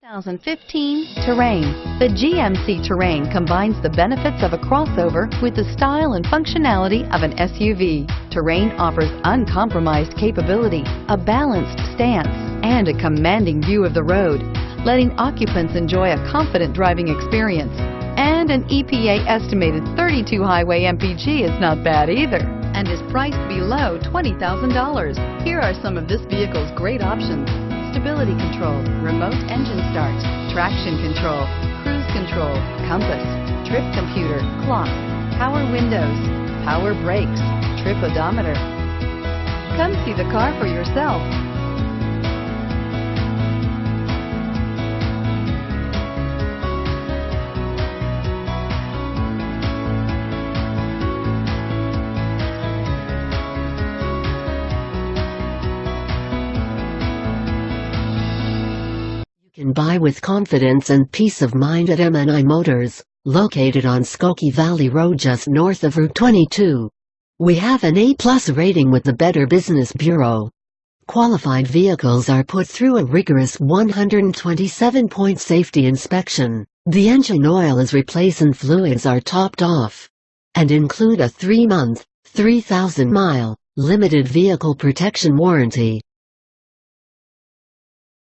2015 Terrain. The GMC Terrain combines the benefits of a crossover with the style and functionality of an SUV. Terrain offers uncompromised capability, a balanced stance, and a commanding view of the road, letting occupants enjoy a confident driving experience. And an EPA estimated 32 highway MPG is not bad either, and is priced below $20,000. Here are some of this vehicle's great options: stability control, remote engine start, traction control, cruise control, compass, trip computer, clock, power windows, power brakes, trip odometer. Come see the car for yourself. Can buy with confidence and peace of mind at M&I Motors, located on Skokie Valley Road just north of Route 22. We have an A+ rating with the Better Business Bureau. Qualified vehicles are put through a rigorous 127-point safety inspection. The engine oil is replaced and fluids are topped off, and include a 3-month, 3,000-mile, limited vehicle protection warranty.